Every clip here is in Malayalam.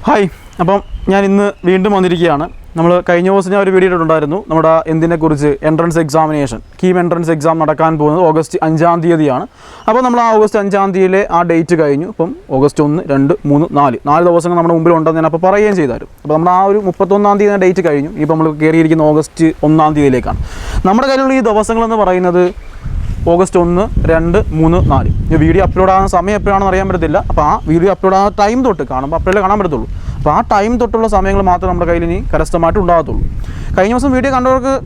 ഹായ്, അപ്പം ഞാൻ ഇന്ന് വീണ്ടും വന്നിരിക്കുകയാണ്. നമ്മൾ കഴിഞ്ഞ ദിവസം ഞാൻ ഒരു വീഡിയോ ഇട്ടിട്ടുണ്ടായിരുന്നു. നമ്മുടെ എന്തിനെക്കുറിച്ച് entrance examination KEAM entrance exam നടക്കാൻ പോകുന്നത് ഓഗസ്റ്റ് 5-ാം തീയതിയാണ്. അപ്പോൾ നമ്മൾ ആ ഓഗസ്റ്റ് 5-ാം തീയതിയിലെ ആ ഡേറ്റ് കഴിഞ്ഞു. അപ്പം ഓഗസ്റ്റ് 1, 2, 3, 4 ദിവസങ്ങൾ നമ്മുടെ മുമ്പിൽ ഉണ്ടെന്ന് ഞാൻ അപ്പോൾ പറയുകയും ചെയ്തായിരുന്നു. അപ്പോൾ നമ്മൾ ആ ഒരു 31-ാം തീയതി ഡേറ്റ് കഴിഞ്ഞു. ഇപ്പോൾ നമ്മൾ കയറിയിരിക്കുന്ന ഓഗസ്റ്റ് 1-ാം തീയതിയിലേക്കാണ്. നമ്മുടെ കയ്യിലുള്ള ഈ ദിവസങ്ങളെന്ന് പറയുന്നത് ഓഗസ്റ്റ് 1, 2, 3, 4. ഈ വീഡിയോ അപ്ലോഡ് ആകുന്ന സമയം എപ്പോഴാണെന്ന് അറിയാൻ പറ്റത്തില്ല. അപ്പോൾ ആ വീഡിയോ അപ്ലോഡ് ആകുന്ന ടൈം തൊട്ട് കാണുമ്പോൾ അപ്പോഴേ കാണാൻ പറ്റത്തുള്ളൂ. അപ്പോൾ ആ ടൈം തൊട്ടുള്ള സമയങ്ങൾ മാത്രമേ നമ്മുടെ കയ്യിൽ ഇനി കരസ്ഥമായിട്ട് ഉണ്ടാകത്തുള്ളൂ. കഴിഞ്ഞ ദിവസം വീഡിയോ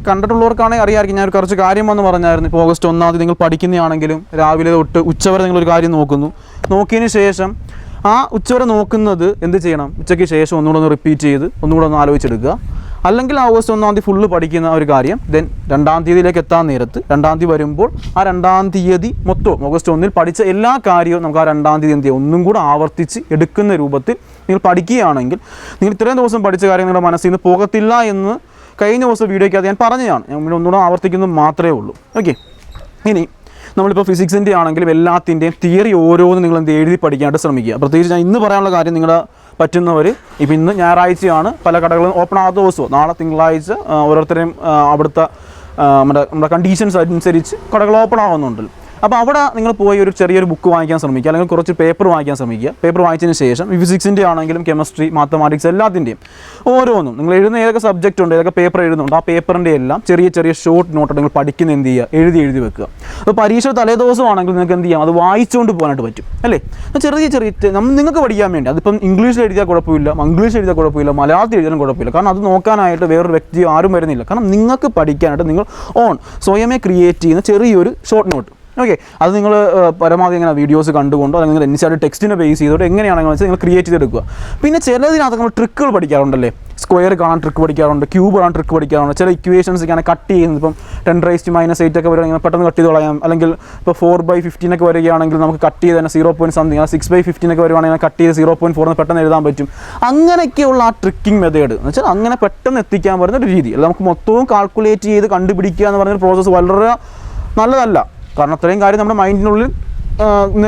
കണ്ടിട്ടുള്ളവർക്കാണെങ്കിൽ അറിയാമായിരിക്കും. ഞാൻ കുറച്ച് കാര്യം വന്ന് പറഞ്ഞായിരുന്നു. ഇപ്പോൾ ഓഗസ്റ്റ് 1-ാം തീയതി നിങ്ങൾ പഠിക്കുന്നതാണെങ്കിലും രാവിലെ തൊട്ട് ഉച്ചവരെ നിങ്ങളൊരു കാര്യം നോക്കിയതിന് ശേഷം ആ ഉച്ചവരെ നോക്കുന്നത് എന്ത് ചെയ്യണം? ഉച്ചയ്ക്ക് ശേഷം ഒന്നുകൂടെ ഒന്ന് റിപ്പീറ്റ് ചെയ്ത് ഒന്നുകൂടെ ഒന്ന് ആലോചിച്ചെടുക്കുക. അല്ലെങ്കിൽ ഓഗസ്റ്റ് 1-ാം തീയതി ഫുള്ള് പഠിക്കുന്ന ഒരു കാര്യം ദെൻ 2-ാം തീയതിയിലേക്ക് എത്താൻ നേരത്ത് 2-ാം തീയതി വരുമ്പോൾ ആ 2-ാം തീയതി മൊത്തം ഓഗസ്റ്റ് 1-ൽ പഠിച്ച എല്ലാ കാര്യവും നമുക്ക് ആ 2-ാം തീയതി എന്ത് ചെയ്യും ഒന്നും കൂടെ ആവർത്തിച്ച് എടുക്കുന്ന രൂപത്തിൽ നിങ്ങൾ പഠിക്കുകയാണെങ്കിൽ നിങ്ങൾ ഇത്രയും ദിവസം പഠിച്ച കാര്യം നിങ്ങളുടെ മനസ്സിൽ നിന്ന് പോകത്തില്ല എന്ന് കഴിഞ്ഞ ദിവസം വീഡിയോയ്ക്കകത്ത് ഞാൻ പറഞ്ഞതാണ്. ഞാൻ ഒന്നുകൂടെ ആവർത്തിക്കുന്നത് മാത്രമേ ഉള്ളൂ. ഓക്കെ, ഇനി നമ്മളിപ്പോൾ ഫിസിക്സിൻ്റെ ആണെങ്കിലും എല്ലാത്തിൻ്റെയും തിയറി ഓരോന്നും നിങ്ങൾ എന്ത് എഴുതി പഠിക്കാനായിട്ട് ശ്രമിക്കുക. പ്രത്യേകിച്ച് ഞാൻ ഇന്ന് പറയാനുള്ള കാര്യം നിങ്ങളുടെ പറ്റുന്നവർ ഇപ്പോൾ ഇന്ന് ഞായറാഴ്ചയാണ്, പല കടകളും ഓപ്പൺ ആകാത്ത ദിവസവും. നാളെ തിങ്കളാഴ്ച ഓരോരുത്തരെയും അവിടുത്തെ നമ്മുടെ കണ്ടീഷൻസ് അനുസരിച്ച് കടകൾ ഓപ്പൺ ആകുന്നുണ്ടല്ലോ. അപ്പോൾ അവിടെ നിങ്ങൾ പോയി ഒരു ചെറിയൊരു ബുക്ക് വാങ്ങിക്കാൻ ശ്രമിക്കുക, അല്ലെങ്കിൽ കുറച്ച് പേപ്പർ വാങ്ങിക്കാൻ ശ്രമിക്കുക. പേപ്പർ വാങ്ങിച്ചതിന് ശേഷം ഫിസിക്സിൻ്റെ ആണെങ്കിലും കെമിസ്ട്രി, മാത്തമാറ്റിക്സ് എല്ലാത്തിൻ്റെയും ഓരോന്നും നിങ്ങൾ എഴുതുന്ന ഏതൊക്കെ സബ്ജക്റ്റ് ഉണ്ട്, ഏതൊക്കെ പേപ്പർ എഴുതുന്നുണ്ട്, ആ പേപ്പറിൻ്റെ എല്ലാം ചെറിയ ചെറിയ ഷോർട്ട് നോട്ട് നിങ്ങൾ പഠിക്കുന്ന എന്ത് ചെയ്യുക, എഴുതി വെക്കുക. അപ്പോൾ പരീക്ഷ തലേദിവസമാണെങ്കിൽ നിങ്ങൾക്ക് എന്ത് ചെയ്യാം, അത് വായിച്ചുകൊണ്ട് പോകാനായിട്ട് പറ്റും അല്ലേ. ചെറിയ നിങ്ങൾക്ക് പഠിക്കാൻ വേണ്ടി അതിപ്പം ഇംഗ്ലീഷിൽ എഴുതിയാൽ കുഴപ്പമില്ല, മംഗ്ലീഷിൽ എഴുതിയാൽ കുഴപ്പമില്ല, മലയാളത്തിൽ എഴുതാനും കുഴപ്പമില്ല. കാരണം അത് നോക്കാനായിട്ട് വേറൊരു വ്യക്തി ആരും വരുന്നില്ല. കാരണം നിങ്ങൾക്ക് പഠിക്കാനായിട്ട് നിങ്ങൾ സ്വയമേ ക്രിയേറ്റ് ചെയ്യുന്ന ചെറിയൊരു ഷോർട്ട് നോട്ട്. ഓക്കെ, അത് നിങ്ങൾ പരമാവധി ഇങ്ങനെ വീഡിയോസ് കണ്ടുകൊണ്ടോ അല്ലെങ്കിൽ നിങ്ങൾ എൻസിആർടി ടെക്സ്റ്റിനെ ബേസ് ചെയ്തോട്ടോ എങ്ങനെയാണെന്ന് വെച്ചാൽ നിങ്ങൾ ക്രിയേറ്റ് ചെയ്തെടുക്കുക. പിന്നെ ചിലതിനകത്ത് നമ്മൾ ട്രിക്കുകൾ പഠിക്കാറുണ്ടല്ലേ. സ്ക്വയർ കാണാൻ ട്രിക്ക് പഠിക്കാറുണ്ട്, ക്യൂബ് കാണാൻ ട്രിക്ക് പഠിക്കാറുണ്ട്. ചില ഇക്വേഷൻസ് ഇങ്ങനെ കട്ട് ചെയ്യുന്നത് ഇപ്പം 10⁻⁸ ഒക്കെ വരികയാണെങ്കിൽ പെട്ടെന്ന് കട്ട് ചെയ്ത് കളയാം. അല്ലെങ്കിൽ ഇപ്പോൾ 4/15 ഒക്കെ വരികയാണെങ്കിൽ നമുക്ക് കട്ട് ചെയ്ത് തന്നെ 0.something, 6/15 ഒക്കെ വരുവാണെങ്കിൽ കട്ട് ചെയ്ത് 0.4 പെട്ടെന്ന് എഴുതാൻ പറ്റും. അങ്ങനെയൊക്കെയുള്ള ആ ട്രിക്കിംഗ് മെത്തേഡ് എന്ന് വെച്ചാൽ അങ്ങനെ പെട്ടെന്ന് എത്തിക്കാൻ പറ്റുന്ന ഒരു രീതി. അല്ല നമുക്ക് മൊത്തവും കാൽക്കുലേറ്റ് ചെയ്ത് കണ്ടുപിടിക്കുക എന്ന് പറഞ്ഞൊരു പ്രോസസ്സ് വളരെ നല്ലതല്ല. കാരണം അത്രയും കാര്യം നമ്മുടെ മൈൻഡിനുള്ളിൽ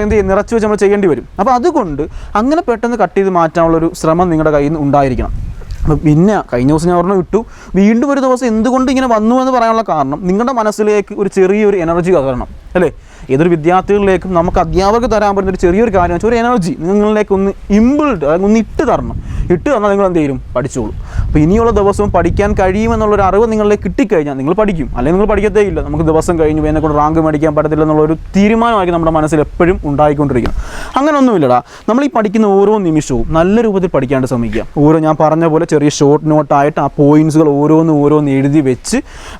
എന്ത് ചെയ്യും നിറച്ച് വെച്ച് നമ്മൾ ചെയ്യേണ്ടി വരും. അപ്പോൾ അതുകൊണ്ട് അങ്ങനെ പെട്ടെന്ന് കട്ട് ചെയ്ത് മാറ്റാനുള്ളൊരു ശ്രമം നിങ്ങളുടെ കയ്യിൽ നിന്ന് ഉണ്ടായിരിക്കണം. അപ്പം പിന്നെ കഴിഞ്ഞ ദിവസം ഞാൻ വിട്ടു വീണ്ടും ഒരു ദിവസം എന്തുകൊണ്ട് ഇങ്ങനെ വന്നു എന്ന് പറയാനുള്ള കാരണം നിങ്ങളുടെ മനസ്സിലേക്ക് ഒരു ചെറിയൊരു എനർജി കയറണം അല്ലേ. ഏതൊരു വിദ്യാർത്ഥികളിലേക്കും നമുക്ക് അധ്യാപകർക്ക് തരാൻ പറ്റുന്ന ഒരു ചെറിയൊരു കാര്യം വെച്ചാൽ ഒരു എനർജി നിങ്ങളിലേക്ക് ഒന്ന് ഇമ്പിൾഡ് ഒന്ന് ഇട്ട് തരണം. ഇട്ട് തന്നാൽ നിങ്ങൾ എന്ത് ചെയ്യും, പഠിച്ചോളൂ. അപ്പോൾ ഇനിയുള്ള ദിവസവും പഠിക്കാൻ കഴിയുമെന്നുള്ളൊരു അറിവ് നിങ്ങളിലേക്ക് കിട്ടിക്കഴിഞ്ഞാൽ നിങ്ങൾ പഠിക്കും, അല്ലെങ്കിൽ നിങ്ങൾ പഠിക്കത്തേ ഇല്ല. നമുക്ക് ദിവസം കഴിഞ്ഞു എന്നെക്കൊണ്ട് റാങ്ക് മേടിക്കാൻ പറ്റത്തില്ല എന്നുള്ളൊരു തീരുമാനമായിരിക്കും നമ്മുടെ മനസ്സിൽ എപ്പോഴും ഉണ്ടായിക്കൊണ്ടിരിക്കണം. അങ്ങനെയൊന്നുമില്ലടാ. നമ്മൾ ഈ പഠിക്കുന്ന ഓരോ നിമിഷവും നല്ല രൂപത്തിൽ പഠിക്കാണ്ട് ശ്രമിക്കുക. ഞാൻ പറഞ്ഞ പോലെ ചെറിയ ഷോർട്ട് നോട്ടായിട്ട് ആ പോയിൻറ്റ്സുകൾ ഓരോന്ന് എഴുതി വെച്ച്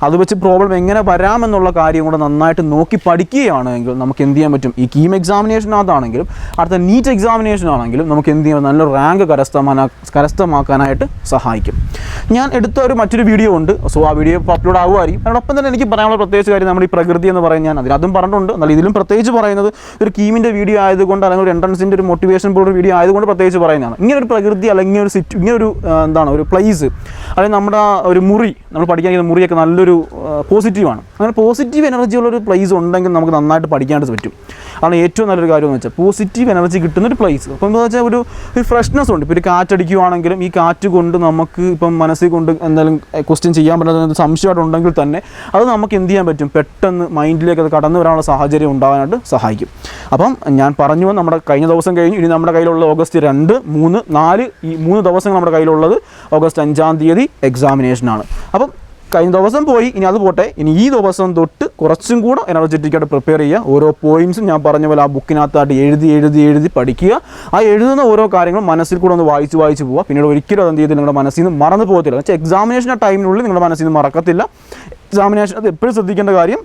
അത് വെച്ച് പ്രോബ്ലം എങ്ങനെ വരാമെന്നുള്ള കാര്യം കൂടെ നന്നായിട്ട് നോക്കി പഠിക്കുകയാണെങ്കിൽ നമുക്ക് എന്ത് ചെയ്യാൻ പറ്റും. ഈ കീം എക്സാമിനേഷനകത്താണെങ്കിലും അടുത്ത നീറ്റ് എക്സാമിനേഷൻ ആണെങ്കിലും നമുക്ക് എന്ത് ചെയ്യാൻ നല്ല റാങ്ക് കരസ്ഥമാക്കാനായിട്ട് സഹായിക്കും. ഞാൻ എടുത്ത മറ്റൊരു വീഡിയോ ഉണ്ട്. സോ ആ വീഡിയോ ഇപ്പോൾ അപ്ലോഡ് ആകുമായിരിക്കും. അതോടൊപ്പം തന്നെ എനിക്ക് പറയാനുള്ള പ്രത്യേകിച്ച് കാര്യം നമ്മുടെ ഈ പ്രകൃതി എന്ന് പറയുന്നത് ഞാൻ അതിനകത്തും പറഞ്ഞിട്ടുണ്ട്. എന്നാൽ ഇതിലും പ്രത്യേകിച്ച് പറയുന്നത് ഒരു കീമിൻ്റെ വീഡിയോ ആയതുകൊണ്ട് അല്ലെങ്കിൽ ഒരു എൻട്രൻസിൻ്റെ ഒരു മോട്ടിവേഷൻ പോലുള്ള വീഡിയോ ആയതുകൊണ്ട് പ്രത്യേകിച്ച് പറയുന്നതാണ്. ഇങ്ങനൊരു പ്രകൃതി അല്ലെങ്കിൽ ഇങ്ങനൊരു ഒരു പ്ലേസ് അല്ലെങ്കിൽ നമ്മുടെ ഒരു മുറി നമ്മൾ പഠിക്കാൻ മുറിയൊക്കെ നല്ലൊരു പോസിറ്റീവാണ്. അങ്ങനെ പോസിറ്റീവ് എനർജി ഉള്ളൊരു പ്ലേസ് ഉണ്ടെങ്കിൽ നമുക്ക് നന്നായിട്ട് പഠിക്കാനായിട്ട് പറ്റും. അതാണ് ഏറ്റവും നല്ലൊരു കാര്യം എന്ന് വെച്ചാൽ പോസിറ്റീവ് എനർജി കിട്ടുന്നൊരു പ്ലേസ്. അപ്പോൾ എന്താ വെച്ചാൽ ഒരു ഫ്രഷ്നെസ് ഉണ്ട്. ഇപ്പോൾ ഒരു കാറ്റടിക്കുകയാണെങ്കിലും ഈ കാറ്റ് കൊണ്ട് നമുക്ക് ഇപ്പം മനസ്സിൽ കൊണ്ട് എന്തെങ്കിലും ക്വസ്റ്റ്യൻ ചെയ്യാൻ പറ്റുന്ന സംശയമായിട്ടുണ്ടെങ്കിൽ തന്നെ അത് നമുക്ക് എന്ത് ചെയ്യാൻ പറ്റും, പെട്ടെന്ന് മൈൻഡിലേക്ക് അത് കടന്നു വരാനുള്ള സാഹചര്യം ഉണ്ടാകാനായിട്ട് സഹായിക്കും. അപ്പം ഞാൻ പറഞ്ഞു നമ്മുടെ കഴിഞ്ഞ ദിവസം കഴിഞ്ഞു. ഇനി നമ്മുടെ കയ്യിലുള്ള ഓഗസ്റ്റ് 2, 3, 4 ഈ 3 ദിവസങ്ങൾ നമ്മുടെ കയ്യിലുള്ളത് ഓഗസ്റ്റ് 5-ാം തീയതി എക്സാമിനേഷനാണ്. അപ്പം കഴിഞ്ഞ ദിവസം പോയി, ഇനി അത് പോട്ടെ. ഇനി ഈ ദിവസം തൊട്ട് കുറച്ചും കൂടെ എനർജറ്റിക്കായിട്ട് പ്രിപ്പയർ ചെയ്യുക. ഓരോ പോയിൻറ്റ്സും ഞാൻ പറഞ്ഞ പോലെ ആ ബുക്കിനകത്തായിട്ട് എഴുതി പഠിക്കുക. ആ എഴുതുന്ന ഓരോ കാര്യങ്ങളും മനസ്സിൽ കൂടെ ഒന്ന് വായിച്ച് പോവുക. പിന്നീട് ഒരിക്കലും അതെന്ത് ചെയ്ത് നിങ്ങളുടെ മനസ്സിൽ നിന്ന് മറന്നു പോകത്തില്ല. എന്ന് വെച്ചാൽ എക്സാമിനേഷൻ ആ ടൈമിനുള്ളിൽ നിങ്ങളുടെ മനസ്സിൽ നിന്ന് മറക്കത്തില്ല. എക്സാമിനേഷൻ അത് എപ്പോഴും ശ്രദ്ധിക്കേണ്ട കാര്യം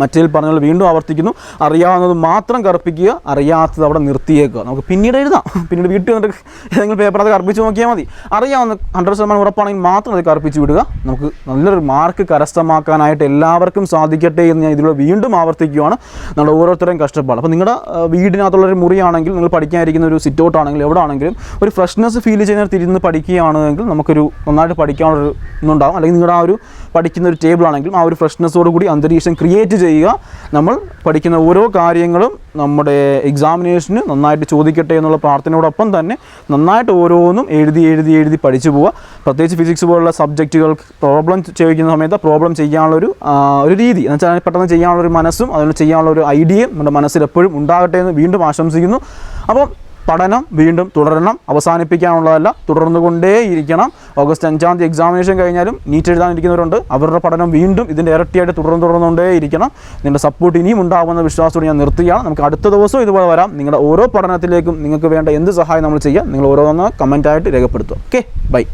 മറ്റേതിൽ പറഞ്ഞാൽ വീണ്ടും ആവർത്തിക്കുന്നു, അറിയാവുന്നത് മാത്രം കറുപ്പിക്കുക, അറിയാത്തത് അവിടെ നിർത്തിയേക്കുക. നമുക്ക് പിന്നീട് എഴുതാം. പിന്നീട് വീട്ടിൽ വന്നിട്ട് ഏതെങ്കിലും പേപ്പർ അത് കറുപ്പിച്ച് നോക്കിയാൽ മതി. അറിയാവുന്ന 100% ഉറപ്പാണെങ്കിൽ മാത്രം അത് കറുപ്പിച്ച് വിടുക. നമുക്ക് നല്ലൊരു മാർക്ക് കരസ്ഥമാക്കാനായിട്ട് എല്ലാവർക്കും സാധിക്കട്ടെ എന്ന് ഞാൻ ഇതിലൂടെ വീണ്ടും ആവർത്തിക്കുകയാണ്. നമ്മുടെ ഓരോരുത്തരെയും കഷ്ടപ്പാട്. അപ്പോൾ നിങ്ങളുടെ വീടിനകത്തുള്ളൊരു മുറിയാണെങ്കിൽ നിങ്ങൾ പഠിക്കാനിരിക്കുന്ന ഒരു സിറ്റ് ഔട്ട് ആണെങ്കിലും എവിടെ ആണെങ്കിലും ഒരു ഫ്രഷ്നെസ് ഫീൽ ചെയ്യുന്ന തിരിഞ്ഞ് പഠിക്കുകയാണെങ്കിൽ നമുക്കൊരു നന്നായിട്ട് പഠിക്കാനുള്ളൊരു ഇന്നുണ്ടാകും. അല്ലെങ്കിൽ നിങ്ങളുടെ ആ ഒരു പഠിക്കുന്ന ഒരു ടേബിൾ ആണെങ്കിലും ആ ഒരു ഫ്രഷ്നെസ്സോട് കൂടി അന്തരീക്ഷം ക്രിയേറ്റ് ചെയ്യുക. നമ്മൾ പഠിക്കുന്ന ഓരോ കാര്യങ്ങളും നമ്മുടെ എക്സാമിനേഷന് നന്നായിട്ട് ചോദിക്കട്ടെ എന്നുള്ള പ്രാർത്ഥനയോടൊപ്പം തന്നെ നന്നായിട്ട് ഓരോന്നും എഴുതി പഠിച്ചു പോവുക. പ്രത്യേകിച്ച് ഫിസിക്സ് പോലുള്ള സബ്ജക്റ്റുകൾ പ്രോബ്ലം ചോദിക്കുന്ന സമയത്ത് പ്രോബ്ലം ചെയ്യാനുള്ളൊരു രീതി എന്ന് വെച്ചാൽ പെട്ടെന്ന് ചെയ്യാനുള്ളൊരു മനസ്സും അതിന് ചെയ്യാനുള്ളൊരു ഐഡിയയും നമ്മുടെ മനസ്സിൽ എപ്പോഴും ഉണ്ടാകട്ടെ എന്ന് വീണ്ടും ആശംസിക്കുന്നു. അപ്പം പഠനം വീണ്ടും തുടരണം, അവസാനിപ്പിക്കാനുള്ളതല്ല, തുടർന്നുകൊണ്ടേയിരിക്കണം. ഓഗസ്റ്റ് 5 എക്സാമിനേഷൻ കഴിഞ്ഞാലും നീറ്റ് എഴുതാനിരിക്കുന്നവരുണ്ട്, അവരുടെ പഠനം വീണ്ടും ഇതിൻ്റെ ഇരട്ടിയായിട്ട് തുടർന്നുകൊണ്ടേയിരിക്കണം. നിങ്ങളുടെ സപ്പോർട്ട് ഇനിയും ഉണ്ടാകുമെന്ന വിശ്വാസത്തോടെ ഞാൻ നിർത്തുകയാണ്. നമുക്ക് അടുത്ത ദിവസവും ഇതുപോലെ വരാം. നിങ്ങളുടെ ഓരോ പഠനത്തിലേക്കും നിങ്ങൾക്ക് വേണ്ട എന്ത് സഹായം നമ്മൾ ചെയ്യാം, നിങ്ങൾ ഓരോന്ന് കമൻറ്റായിട്ട് രേഖപ്പെടുത്തുക. Okay, by.